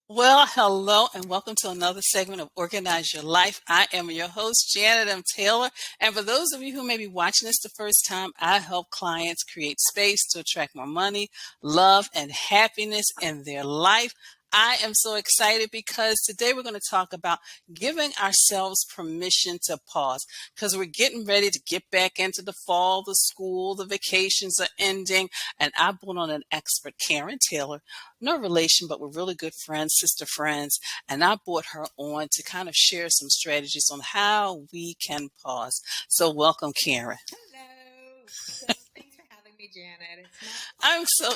Well, hello and welcome to another segment of Organize Your Life. I am your host, Janet M. Taylor. And for those of you who may be watching this the first time, I help clients create space to attract more money, love, and happiness in their life. I am so excited because today we're going to talk about giving ourselves permission to pause because we're getting ready to get back into the fall, the school, the vacations are ending. And I brought on an expert, Karen Taylor. No relation, but we're really good friends, sister friends. And I brought her on to kind of share some strategies on how we can pause. So welcome, Karen. Hello. Thanks for having me, Janet. It's my I'm so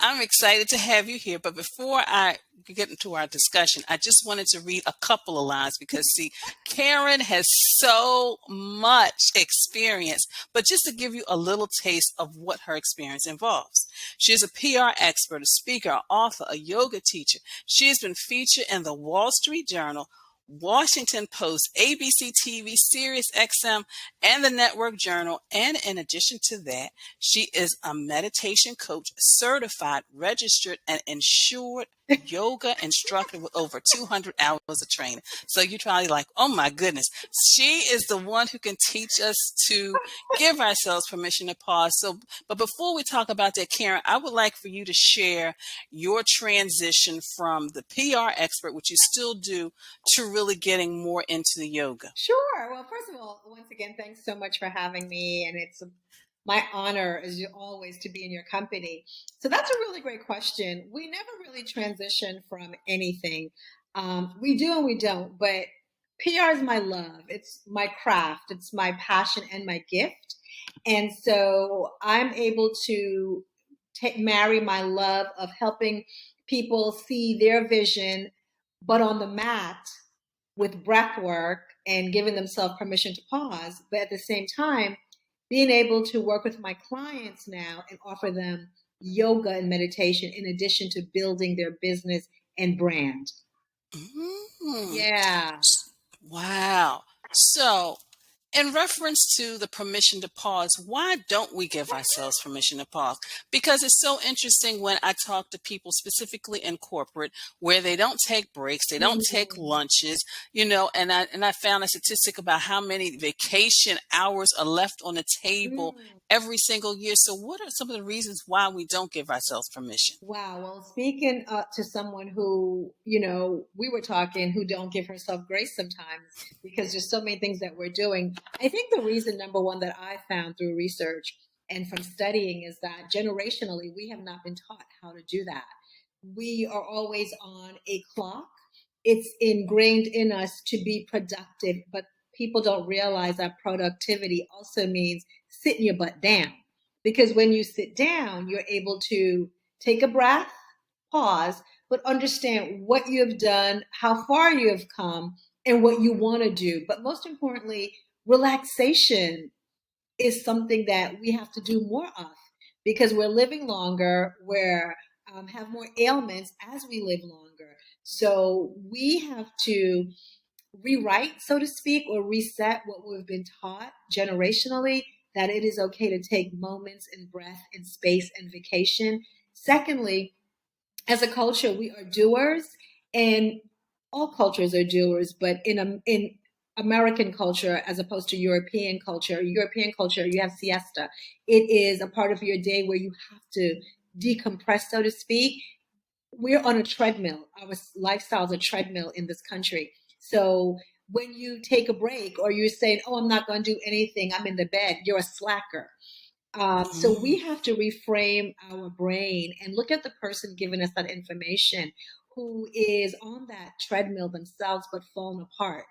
I'm excited to have you here. But before I get into our discussion, I just wanted to read a couple of lines because, see, Karen has so much experience. But just to give you a little taste of what her experience involves, she is a PR expert, a speaker, an author, a yoga teacher. She has been featured in the Wall Street Journal, Washington Post, ABC TV, Sirius XM, and the Network Journal. And in addition to that, she is a meditation coach, certified, registered, and insured yoga instructor with over 200 hours of training. So you're probably like, oh my goodness, she is the one who can teach us to give ourselves permission to pause. So, but before we talk about that, Karen, I would like for you to share your transition from the PR expert, which you still do, to really getting more into the yoga. Sure. Well, first of all, once again, thanks so much for having me. And it's my honor, as you always, to be in your company. So that's a really great question. We never really transition from anything. We do and we don't, but PR is my love. It's my craft. It's my passion and my gift. And so I'm able to marry my love of helping people see their vision, but on the mat with breath work and giving themselves permission to pause, but at the same time, being able to work with my clients now and offer them yoga and meditation in addition to building their business and brand. Mm, Yeah. wow. So, in reference to the permission to pause, why don't we give ourselves permission to pause? Because it's so interesting when I talk to people, specifically in corporate, where they don't take breaks, they don't take Mm. lunches, and I found a statistic about how many vacation hours are left on the table Mm. every single year. So, what are some of the reasons why we don't give ourselves permission? Wow. Well, speaking to someone who, we were talking, who don't give herself grace sometimes because there's so many things that we're doing. I think the reason, number one, that I found through research and from studying is that generationally, we have not been taught how to do that. We are always on a clock. It's ingrained in us to be productive, but people don't realize that productivity also means sitting your butt down. Because when you sit down, you're able to take a breath, pause, but understand what you have done, how far you have come, and what you want to do. But most importantly, relaxation is something that we have to do more of because we're living longer, we're have more ailments as we live longer. So we have to rewrite, so to speak, or reset what we've been taught generationally, that it is okay to take moments and breath and space and vacation. Secondly, as a culture, we are doers, and all cultures are doers, but in American culture, as opposed to European culture, you have siesta. It is a part of your day where you have to decompress, so to speak. We're on a treadmill. Our lifestyle is a treadmill in this country. So when you take a break or you're saying, "Oh, I'm not going to do anything. I'm in the bed," you're a slacker. So we Mm, have to reframe our brain and look at the person giving us that information who is on that treadmill themselves but falling apart,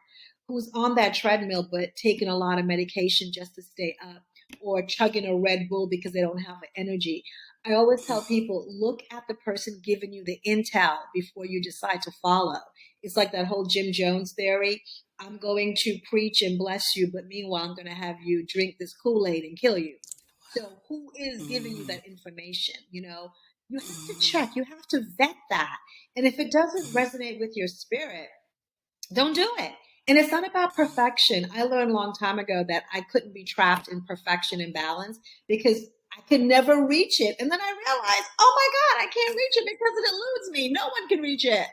who's on that treadmill but taking a lot of medication just to stay up or chugging a Red Bull because they don't have the energy. I always tell people, look at the person giving you the intel before you decide to follow. It's like that whole Jim Jones theory. I'm going to preach and bless you, but meanwhile, I'm going to have you drink this Kool-Aid and kill you. So who is giving you mm, that information? You have to mm, check, you have to vet that. And if it doesn't mm. resonate with your spirit, don't do it. And it's not about perfection. I learned a long time ago that I couldn't be trapped in perfection and balance because I could never reach it. And then I realized, oh my God, I can't reach it because it eludes me. No one can reach it.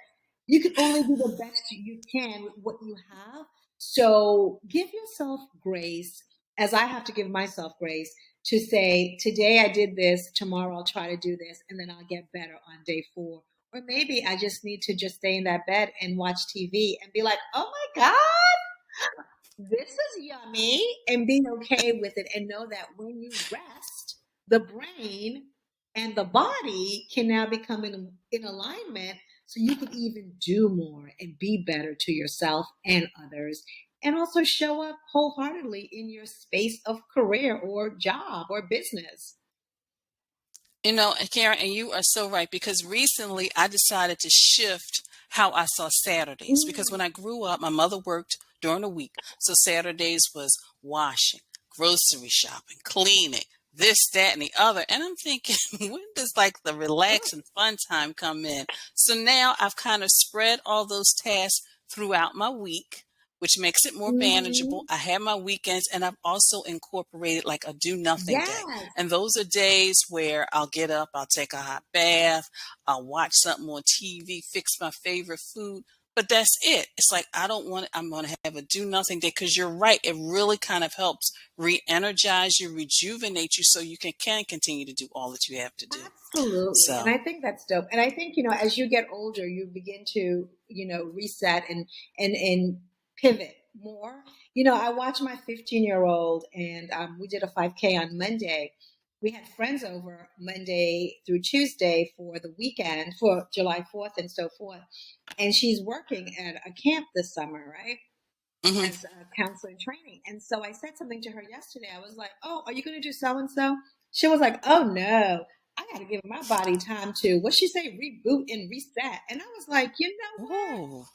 You can only do the best you can with what you have. So give yourself grace, as I have to give myself grace to say, today I did this, tomorrow I'll try to do this, and then I'll get better on day 4. Or maybe I just need to just stay in that bed and watch TV and be like, oh my God, this is yummy, and being okay with it and know that when you rest, the brain and the body can now become in alignment so you can even do more and be better to yourself and others, and also show up wholeheartedly in your space of career or job or business. And Karen, and you are so right because recently I decided to shift how I saw Saturdays because when Mm, I grew up, my mother worked during the week. So Saturdays was washing, grocery shopping, cleaning, this, that, and the other. And I'm thinking, when does like the oh, relax and fun time come in? So now I've kind of spread all those tasks throughout my week, which makes it more manageable. mhm. I have my weekends and I've also incorporated like a do nothing day. Yes, And those are days where I'll get up, I'll take a hot bath, I'll watch something on TV, fix my favorite food. But that's it. It's like I don't want I'm going to have a do nothing day because you're right. It really kind of helps re-energize you, rejuvenate you so you can continue to do all that you have to do. absolutely. And So, I think that's dope. And I think, as you get older, you begin to, reset and pivot more. I watched my 15-year-old, and we did a 5K on Monday. We had friends over Monday through Tuesday for the weekend for July 4th and so forth. And she's working at a camp this summer, right? mhm. As a counselor training. And so I said something to her yesterday. I was like, "Oh, are you going to do so and so?" She was like, "Oh no, I got to give my body time to what she say, reboot and reset." And I was like, you know what? Ooh.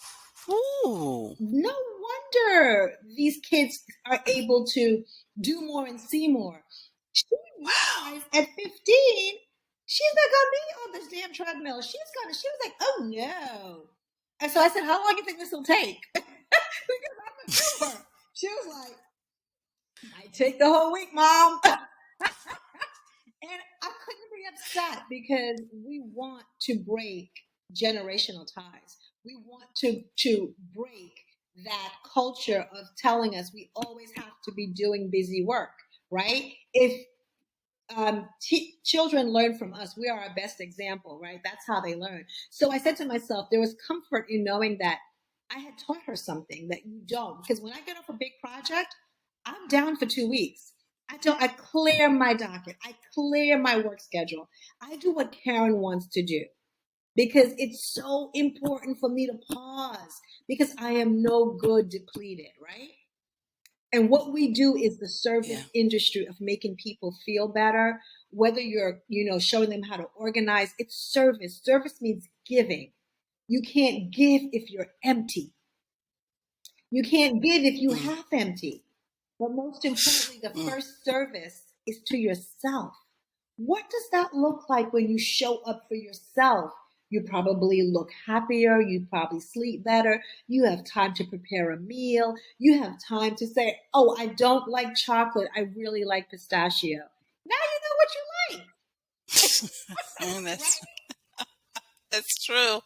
Ooh. No wonder these kids are able to do more and see more. She Wow. realized at 15, she's not gonna be on this damn treadmill. She was like, "Oh no." And so I said, "How long do you think this will take?" Because I'm a doer. She was like, "Might take the whole week, mom." And I couldn't be upset because we want to break generational ties. We want to break that culture of telling us we always have to be doing busy work, right? If children learn from us, we are our best example, right? That's how they learn. So I said to myself, there was comfort in knowing that I had taught her something that you don't. Because when I get off a big project, I'm down for 2 weeks. I clear my docket. I clear my work schedule. I do what Karen wants to do because it's so important for me to pause because I am no good depleted, right? And what we do is the service Yeah. industry of making people feel better, whether you're, showing them how to organize. It's service. Service means giving. You can't give if you're empty. You can't give if you Mm, half empty. But most importantly, the mm. first service is to yourself. What does that look like when you show up for yourself? You probably look happier. You probably sleep better. You have time to prepare a meal. You have time to say, "Oh, I don't like chocolate. I really like pistachio." Now you know what you like, And that's right? That's true.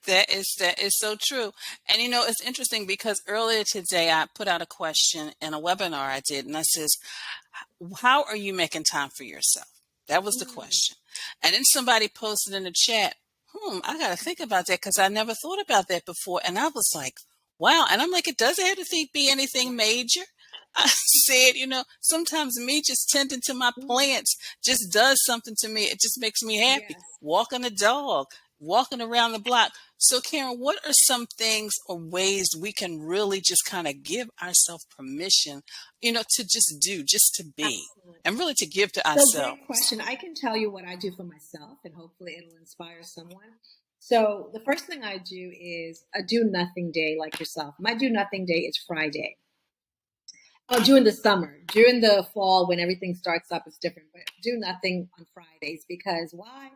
That is so true. And it's interesting because earlier today I put out a question in a webinar I did, and I says, "How are you making time for yourself?" That was the Mm, question. And then somebody posted in the chat, I got to think about that because I never thought about that before. And I was like, wow. And I'm like, it doesn't have to be anything right. major. I said, sometimes me just tending to my Mm, plants just does something to me. It just makes me happy. yes. Walking the dog, walking around the block. So, Karen, what are some things or ways we can really just kind of give ourselves permission, to just do, just to be, and Absolutely. really to give to So, great ourselves? question. I can tell you what I do for myself, and hopefully, it'll inspire someone. So, the first thing I do is a do nothing day like yourself. My do nothing day is Friday. Oh, during the summer, during the fall, when everything starts up, it's different. But do nothing on Fridays because why?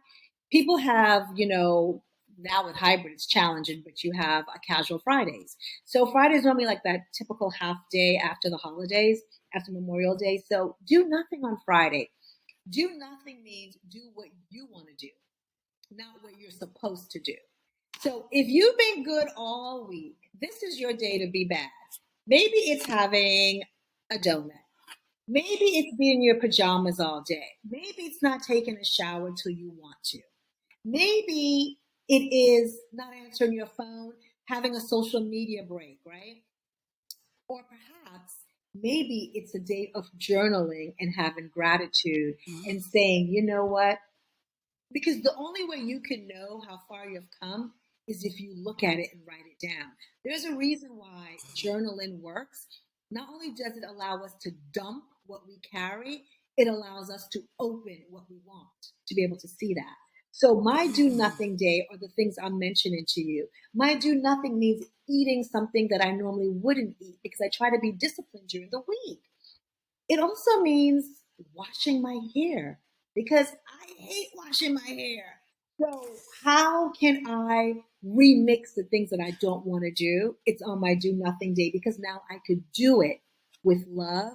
People have, now with hybrid, it's challenging, but you have a casual Fridays. So Fridays normally like that typical half day after the holidays, after Memorial Day. So do nothing on Friday. Do nothing means do what you want to do, not what you're supposed to do. So if you've been good all week, this is your day to be bad. Maybe it's having a donut. Maybe it's being in your pajamas all day. Maybe it's not taking a shower till you want to. Maybe it is not answering your phone, having a social media break, right? Or perhaps maybe it's a day of journaling and having gratitude and saying, you know what? Because the only way you can know how far you've come is if you look at it and write it down. There's a reason why journaling works. Not only does it allow us to dump what we carry, it allows us to open what we want to be able to see that. So, my do nothing day are the things I'm mentioning to you. My do nothing means eating something that I normally wouldn't eat because I try to be disciplined during the week. It also means washing my hair because I hate washing my hair. So, how can I remix the things that I don't want to do? It's on my do nothing day because now I could do it with love,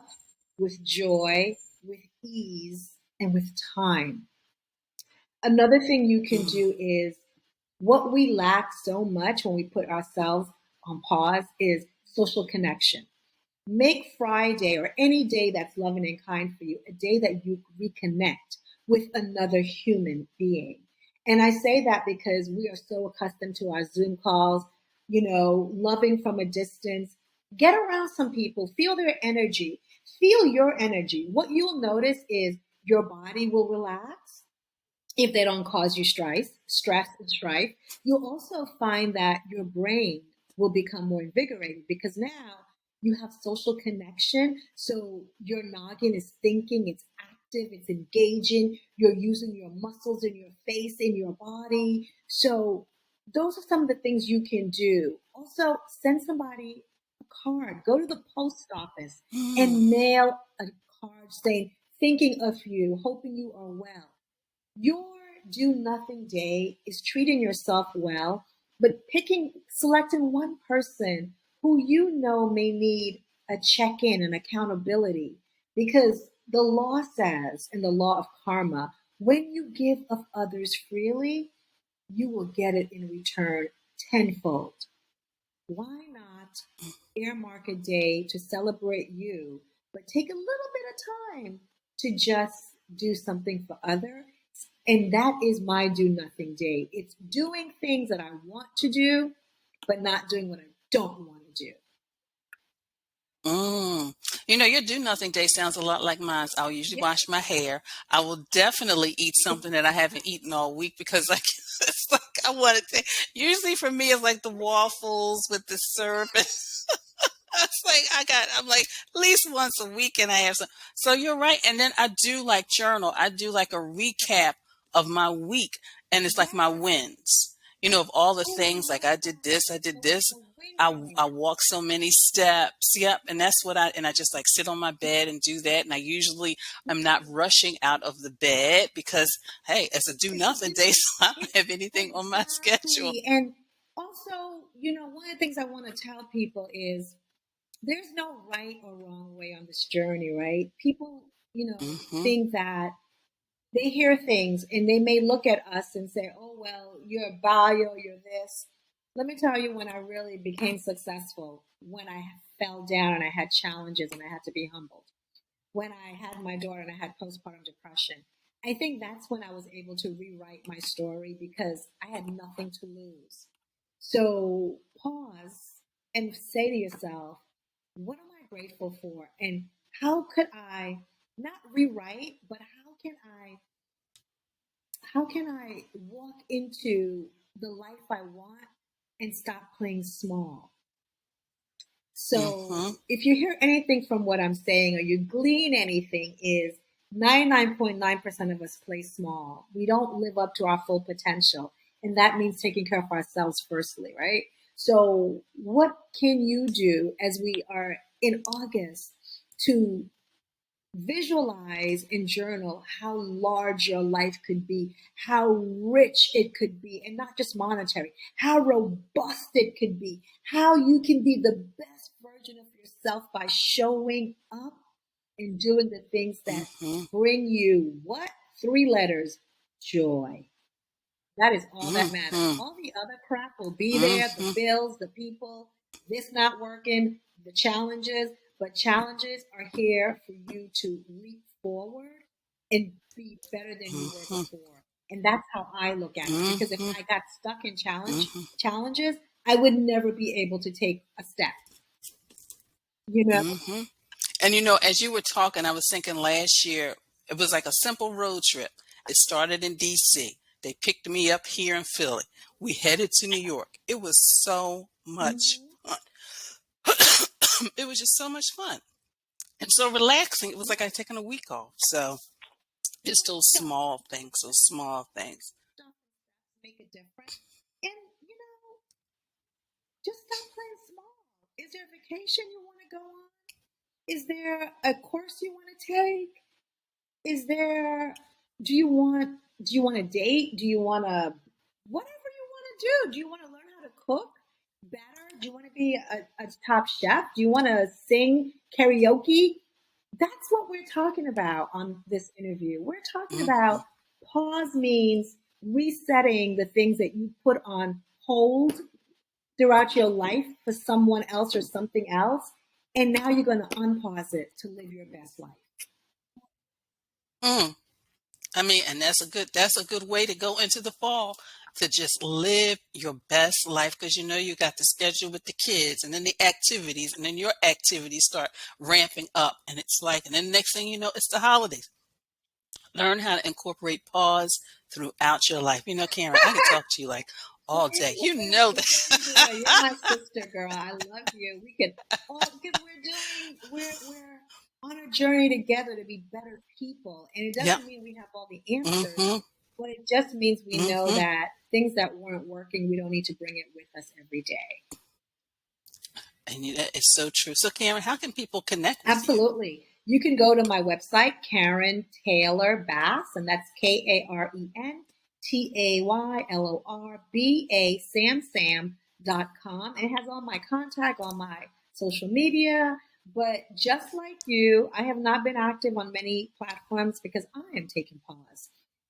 with joy, with ease, and with time. Another thing you can do is what we lack so much when we put ourselves on pause is social connection. Make Friday or any day that's loving and kind for you a day that you reconnect with another human being. And I say that because we are so accustomed to our Zoom calls, loving from a distance. Get around some people, feel their energy, feel your energy. What you'll notice is your body will relax if they don't cause you stress and strife. You'll also find that your brain will become more invigorated because now you have social connection. So your noggin is thinking, it's active, it's engaging. You're using your muscles in your face, in your body. So those are some of the things you can do. Also, send somebody a card. Go to the post office and mail a card saying, thinking of you, hoping you are well. Your do nothing day is treating yourself well, but selecting one person who you know may need a check in and accountability. Because the law says, in the law of karma, when you give of others freely, you will get it in return tenfold. Why not earmark a day to celebrate you, but take a little bit of time to just do something for others? And that is my do nothing day. It's doing things that I want to do, but not doing what I don't want to do. Mm. Your do nothing day sounds a lot like mine. I'll usually Yep. wash my hair. I will definitely eat something that I haven't eaten all week because like it's like I want to. Usually for me, it's like the waffles with the syrup. It's like I'm like at least once a week and I have some. So you're right. And then I do like journal. I do like a recap of my week and it's like my Yes. wins. Of all the Oh, I things like love I did this, I did this. a I win I win. walk so many steps. Yep, and that's what I just like sit on my bed and do that. And I usually I'm not rushing out of the bed because hey, it's a do It's a nothing do day, nothing. so I don't It's have anything on my schedule. exactly. And also, one of the things I want to tell people is there's no right or wrong way on this journey, right? People, Hmm. think that they hear things and they may look at us and say, oh, well, you're a bio, you're this. Let me tell you when I really became successful, when I fell down and I had challenges and I had to be humbled, when I had my daughter and I had postpartum depression. I think that's when I was able to rewrite my story because I had nothing to lose. So pause and say to yourself, what am I grateful for? And how could I not rewrite, but how can I walk into the life I want and stop playing small? So Hmm. if you hear anything from what I'm saying or you glean anything is 99.9% of us play small. We don't live up to our full potential. And that means taking care of ourselves firstly, right? So what can you do as we are in August to visualize and journal how large your life could be, how rich it could be, and not just monetary, how robust it could be, how you can be the best version of yourself by showing up and doing the things that Hmm. bring you what? Three letters: joy. That is all that matters. Mm-hmm. All the other crap will be there, the Mm-hmm. bills, the people, this not working, the challenges. But challenges are here for you to leap forward and be better than you were Mm-hmm. before. And that's how I look at it. Because if Mm-hmm. I got stuck in Mm-hmm. challenges, I would never be able to take a step. You know? Mm-hmm. And as you were talking, I was thinking last year it was like a simple road trip. It started in DC. They picked me up here in Philly. We headed to New York. It was so much Mm-hmm. fun. It was just so much fun and so relaxing. It was like I'd taken a week off. So it's those Yeah. small things, those small things. Stuff make a difference. And you know, just stop playing small. Is there a vacation you want to go on? Is there a course you want to take? Is there do you want to date? Do you want to whatever you want to do? Do you want to learn how to cook better? Do you want to be a top chef? Do you want to sing karaoke? That's what we're talking about on this interview. We're talking Mm-hmm. about pause means resetting the things that you put on hold throughout your life for someone else or something else. And now you're going to unpause it to live your best life. Mm. I mean, and that's a good way to go into the fall to just live your best life because you got the schedule with the kids and then the activities and then your activities start ramping up and it's like and then next thing you know it's the holidays. Learn how to incorporate pause throughout your life. Karen, I could talk to you like all Same day. You here, know same here. You're that. my sister, girl. I love you. We can all because we're on a journey together to be better people, and it Yep. doesn't mean we have all the answers, Mm-hmm. but it just means we know Mm-hmm. that things that weren't working, we don't need to bring it with us every day. And that is so true. So Karen, how can people connect with you? Absolutely. You can go to my website, Karen Taylor Bass, and that's KarenTaylorBa Sam.com. It has all my contact, all my social media. But just like you, I have not been active on many platforms because I am taking pause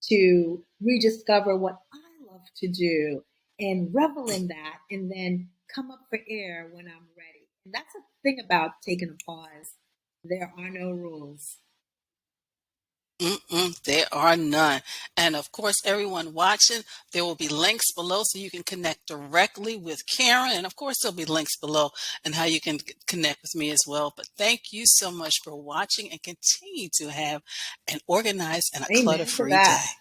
to rediscover what I love to do and revel in that and then come up for air when I'm ready. And that's the thing about taking a pause. There are no rules. Mm-mm, there are none. And of course, everyone watching, there will be links below so you can connect directly with Karen. And of course, there'll be links below and how you can connect with me as well. But thank you so much for watching and continue to have an organized and a clutter Amen to free that. day.